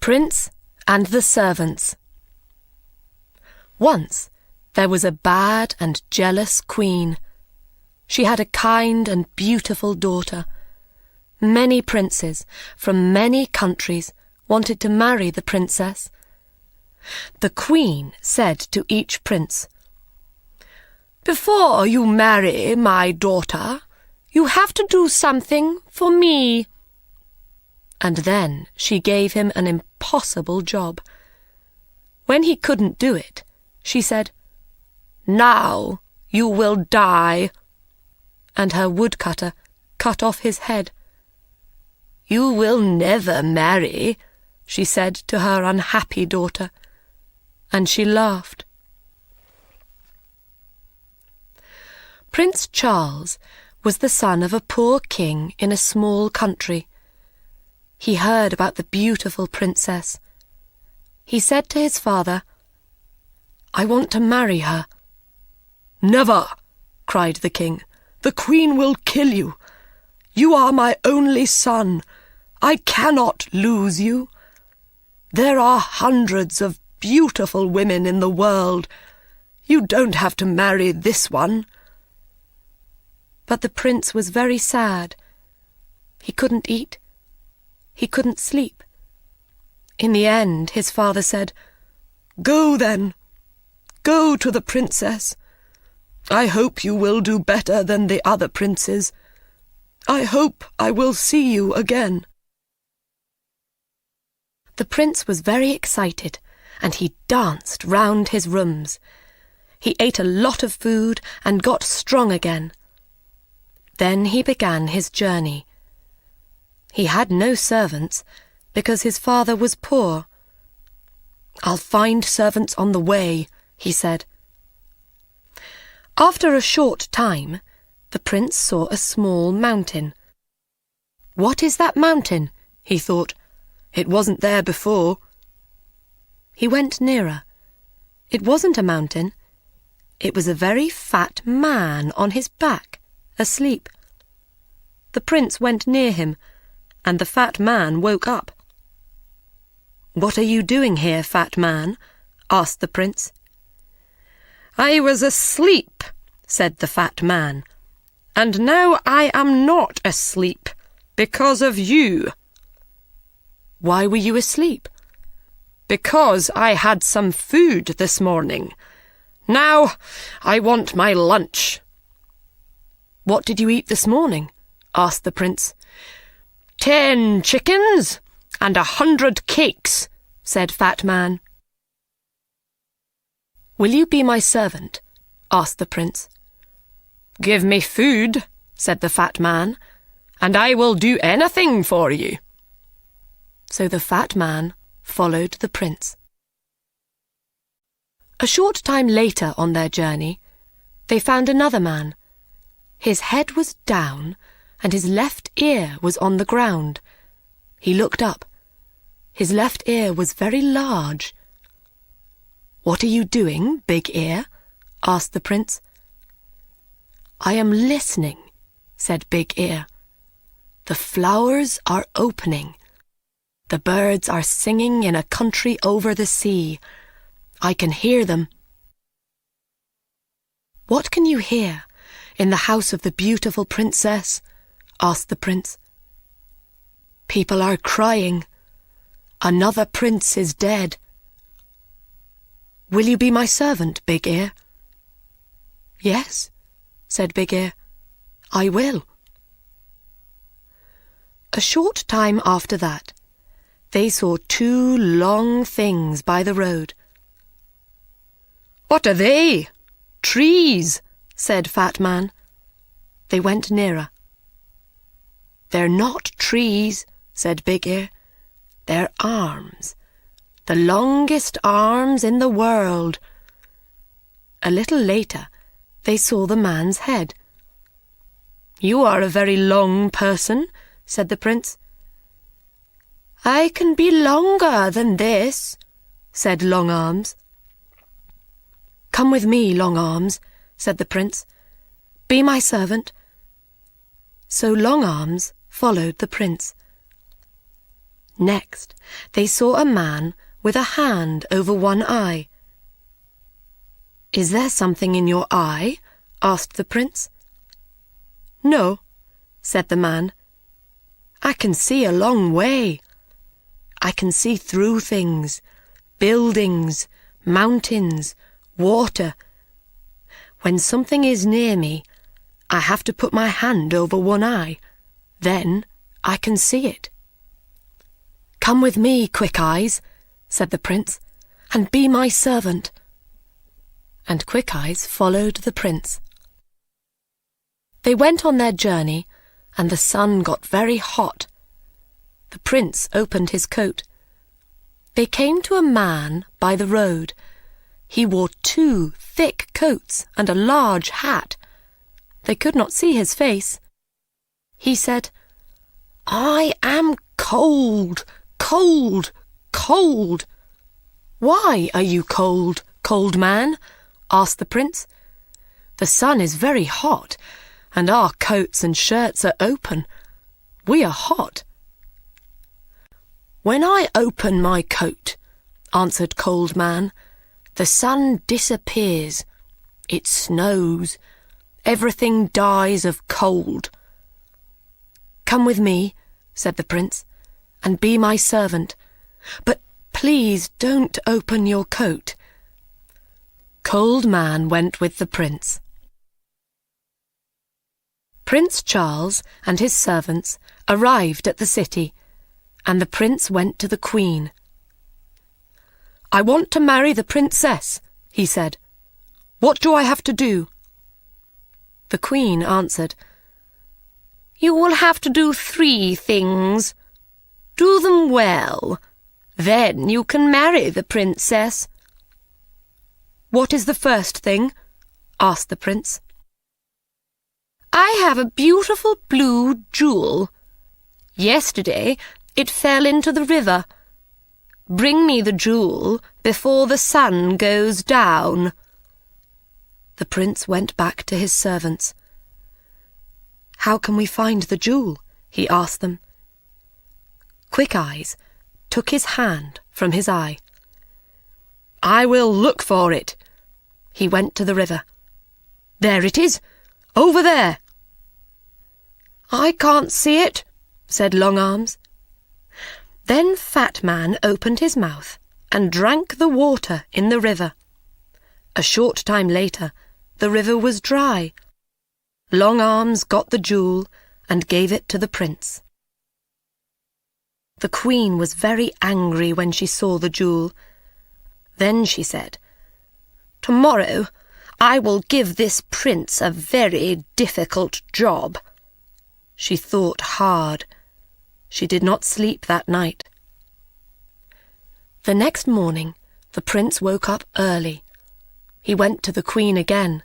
Prince and the Servants. Once there was a bad and jealous queen. She had a kind and beautiful daughter. Many princes from many countries wanted to marry the princess. The queen said to each prince, "Before you marry my daughter, you have to do something for me." And then she gave him an impossible job. When he couldn't do it, she said, "Now you will die." And her woodcutter cut off his head. "You will never marry," she said to her unhappy daughter, and she laughed. Prince Charles was the son of a poor king in a small country. He heard about the beautiful princess. He said to his father, "I want to marry her." "Never!" cried the king. "The queen will kill you. You are my only son. I cannot lose you. There are hundreds of beautiful women in the world. You don't have to marry this one." But the prince was very sad. He couldn't eat. He couldn't sleep. In the end, his father said, "Go then. Go to the princess. I hope you will do better than the other princes. I hope I will see you again." The prince was very excited, and he danced round his rooms. He ate a lot of food and got strong again. Then he began his journey. He had no servants because his father was poor. "I'll find servants on the way," he said. After a short time, the prince saw a small mountain. "What is that mountain?" he thought. "It wasn't there before." He went nearer. It wasn't a mountain. It was a very fat man on his back, asleep. The prince went near him, and the fat man woke up. "What are you doing here, fat man?" asked the prince. "I was asleep," said the fat man, "and now I am not asleep because of you." "Why were you asleep?" "Because I had some food this morning. Now I want my lunch." "What did you eat this morning?" asked the prince. 10 chickens and 100 cakes," said Fat Man. "Will you be my servant?" asked the prince. "Give me food," said the fat man, "and I will do anything for you." So the fat man followed the prince. A short time later on their journey, they found another man. His head was down, and his left ear was on the ground. He looked up. His left ear was very large. "What are you doing, Big Ear?" asked the prince. "I am listening," said Big Ear. "The flowers are opening. The birds are singing in a country over the sea. I can hear them." "What can you hear in the house of the beautiful princess?" asked the prince. "People are crying. Another prince is dead." "Will you be my servant, Big Ear?" "Yes," said Big Ear, "I will." A short time after that, they saw 2 long things by the road. "What are they?" "Trees," said Fat Man. They went nearer. "They're not trees," said Big Ear. "They're arms, the longest arms in the world." A little later, they saw the man's head. "You are a very long person," said the prince. "I can be longer than this," said Long Arms. "Come with me, Long Arms," said the prince. "Be my servant." So Long Arms followed the prince. Next, they saw a man with a hand over one eye. "Is there something in your eye?" asked the prince. "No," said the man. "I can see a long way. I can see through things, buildings, mountains, water. When something is near me, I have to put my hand over one eye. Then I can see it." "Come with me, Quick Eyes," said the prince, "and be my servant." And Quick Eyes followed the prince. They went on their journey, and the sun got very hot. The prince opened his coat. They came to a man by the road. He wore 2 thick coats and a large hat. They could not see his face. He said, "I am cold, cold, cold." "Why are you cold, cold man?" asked the prince. "The sun is very hot, and our coats and shirts are open. We are hot." "When I open my coat," answered Cold Man, "the sun disappears. It snows. Everything dies of cold." "Come with me," said the prince, "and be my servant. But please don't open your coat." Cold Man went with the prince. Prince Charles and his servants arrived at the city, and the prince went to the Queen. "I want to marry the princess," he said. "What do I have to do?" The Queen answered, "You will have to do 3 things. Do them well. Then you can marry the princess." "What is the first thing?" asked the prince. "I have a beautiful blue jewel. Yesterday it fell into the river. Bring me the jewel before the sun goes down." The prince went back to his servants. "How can we find the jewel?" he asked them. Quick Eyes took his hand from his eye. "I will look for it." He went to the river. "There it is, over there." "I can't see it," said Long Arms. Then Fat Man opened his mouth and drank the water in the river. A short time later, the river was dry. Long Arms got the jewel and gave it to the prince. The Queen was very angry when she saw the jewel. Then she said, "Tomorrow I will give this prince a very difficult job." She thought hard. She did not sleep that night. The next morning, the prince woke up early. He went to the Queen again.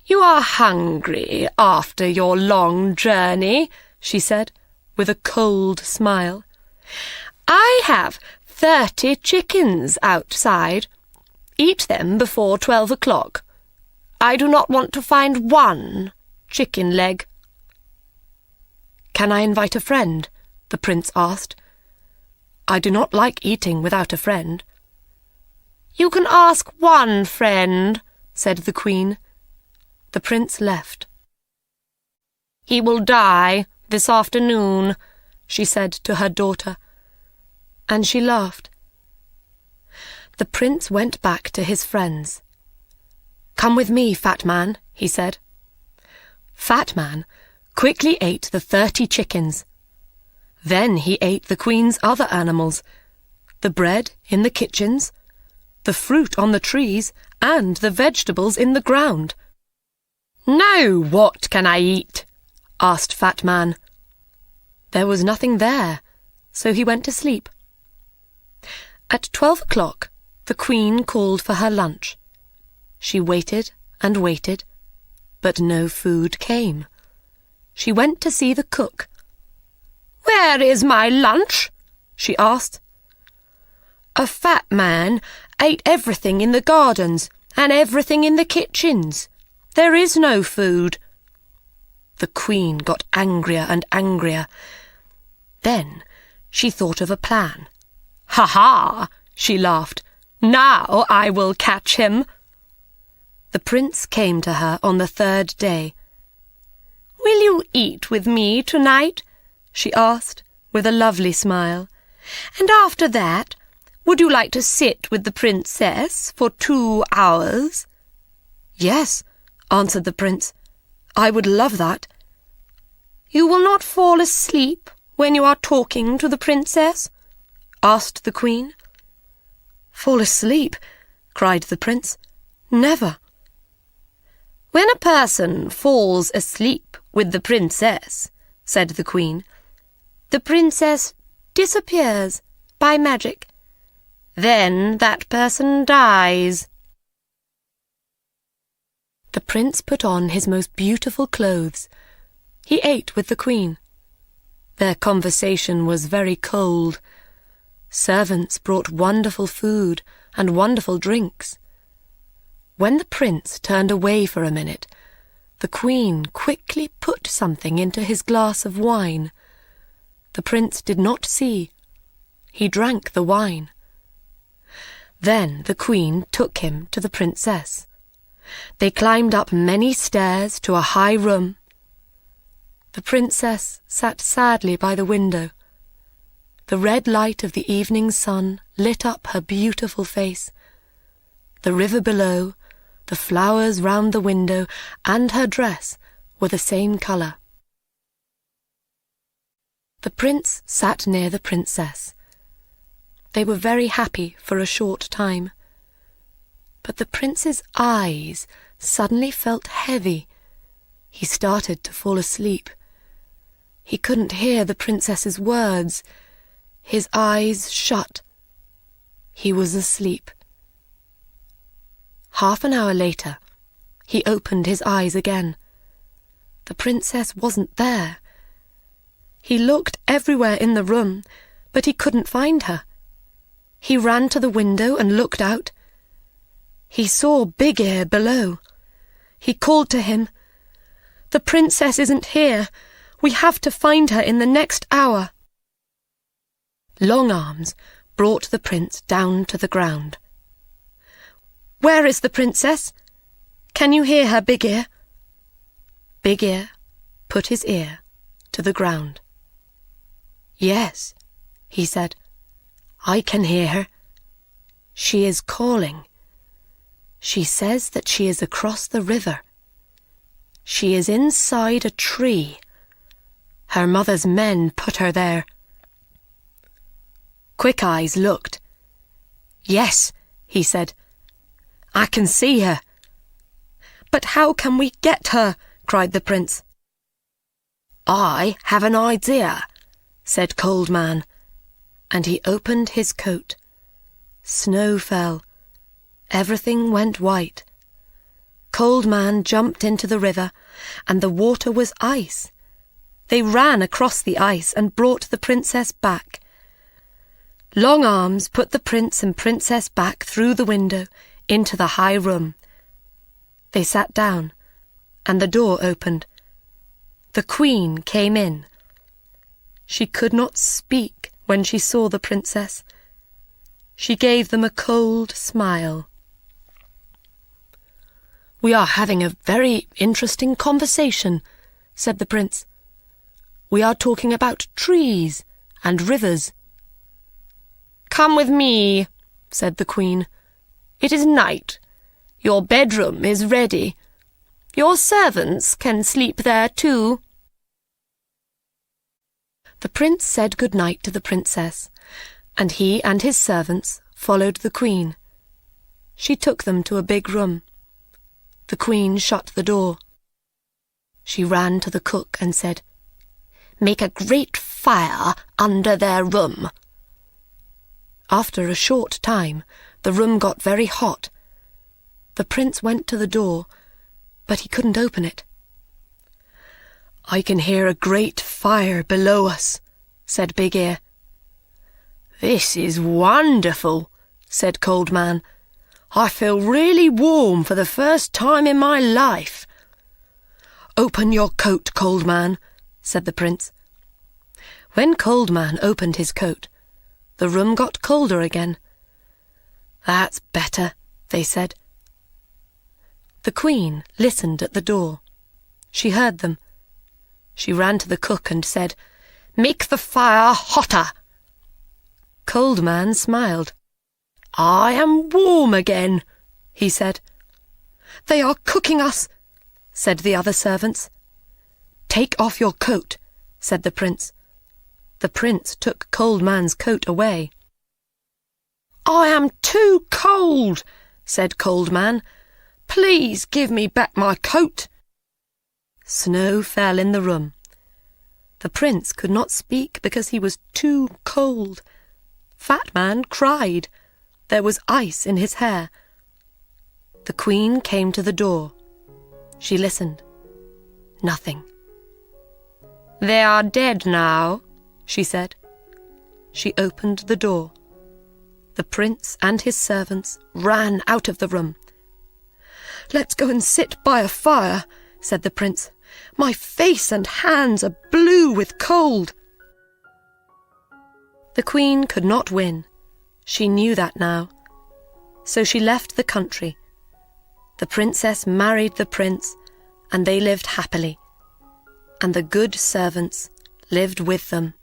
"You are hungry after your long journey," she said, with a cold smile. "I have 30 chickens outside. Eat them before 12 o'clock. I do not want to find 1 chicken leg." "Can I invite a friend?" the prince asked. "I do not like eating without a friend." "You can ask 1 friend," said the Queen. The prince left. "He will die this afternoon," she said to her daughter, and she laughed. The prince went back to his friends. "Come with me, Fat Man," he said. Fat Man quickly ate the 30 chickens. Then he ate the Queen's other animals, the bread in the kitchens, the fruit on the trees, and the vegetables in the ground. "Now what can I eat?" asked Fat Man. There was nothing there, so he went to sleep. At 12 o'clock, the Queen called for her lunch. She waited and waited, but no food came. She went to see the cook. "Where is my lunch?" she asked. "A fat man ate everything in the gardens and everything in the kitchens. There is no food." The Queen got angrier and angrier. Then She thought of a plan. "Ha ha!" she laughed. "Now I will catch him." The prince came to her on the third day. "Will you eat with me tonight?" she asked, with a lovely smile. "And after that, would you like to sit with the princess for 2 hours?" "Yes," answered the prince. "I would love that." "You will not fall asleep when you are talking to the princess?" asked the queen. "Fall asleep?" cried the prince. "Never." "When a person falls asleep with the princess," said the queen, "the princess disappears by magic. Then that person dies." The prince put on his most beautiful clothes. He ate with the queen. Their conversation was very cold. Servants brought wonderful food and wonderful drinks. When the prince turned away for a minute, the queen quickly put something into his glass of wine. The prince did not see. He drank the wine. Then the queen took him to the princess. They climbed up many stairs to a high room. The princess sat sadly by the window. The red light of the evening sun lit up her beautiful face. The river below, the flowers round the window, and her dress were the same colour. The prince sat near the princess. They were very happy for a short time. But the prince's eyes suddenly felt heavy. He started to fall asleep. He couldn't hear the princess's words. His eyes shut. He was asleep. Half an hour later, he opened his eyes again. The princess wasn't there. He looked everywhere in the room, but he couldn't find her. He ran to the window and looked out. He saw Big Ear below. He called to him, "The princess isn't here. We have to find her in the next hour." Long Arms brought the prince down to the ground. "Where is the princess? Can you hear her, Big Ear?" Big Ear put his ear to the ground. "Yes," he said, "I can hear her. She is calling. She says that she is across the river. She is inside a tree. Her mother's men put her there." Quick Eyes looked. "Yes," he said, "I can see her." "But how can we get her?" cried the prince. "I have an idea," said Cold Man, and he opened his coat. Snow fell. Everything went white. Cold Man jumped into the river, and the water was ice. They ran across the ice and brought the princess back. Long Arms put the prince and princess back through the window into the high room. They sat down, and the door opened. The queen came in. She could not speak when she saw the princess. She gave them a cold smile. "We are having a very interesting conversation," said the prince. "We are talking about trees and rivers." "Come with me," said the queen. "It is night. Your bedroom is ready. Your servants can sleep there too." The prince said good night to the princess, and he and his servants followed the queen. She took them to a big room. The queen shut the door. She ran to the cook and said, "Make a great fire under their room." After a short time, the room got very hot. The prince went to the door, but he couldn't open it. "I can hear a great fire below us," said Big Ear. "This is wonderful," said Cold Man. "I feel really warm for the first time in my life." "Open your coat, Cold Man," said the prince. When Cold Man opened his coat, the room got colder again. "That's better," they said. The Queen listened at the door. She heard them. She ran to the cook and said, "Make the fire hotter." Cold Man smiled. "I am warm again," he said. "They are cooking us," said the other servants. "Take off your coat," said the prince. The prince took Cold Man's coat away. "I am too cold," said Cold Man. "Please give me back my coat." Snow fell in the room. The prince could not speak because he was too cold. Fat Man cried. There was ice in his hair. The Queen came to the door. She listened. Nothing. "They are dead now," she said. She opened the door. The prince and his servants ran out of the room. "Let's go and sit by a fire," said the prince. "My face and hands are blue with cold." The Queen could not win. She knew that now. So she left the country. The princess married the prince, and they lived happily. And the good servants lived with them.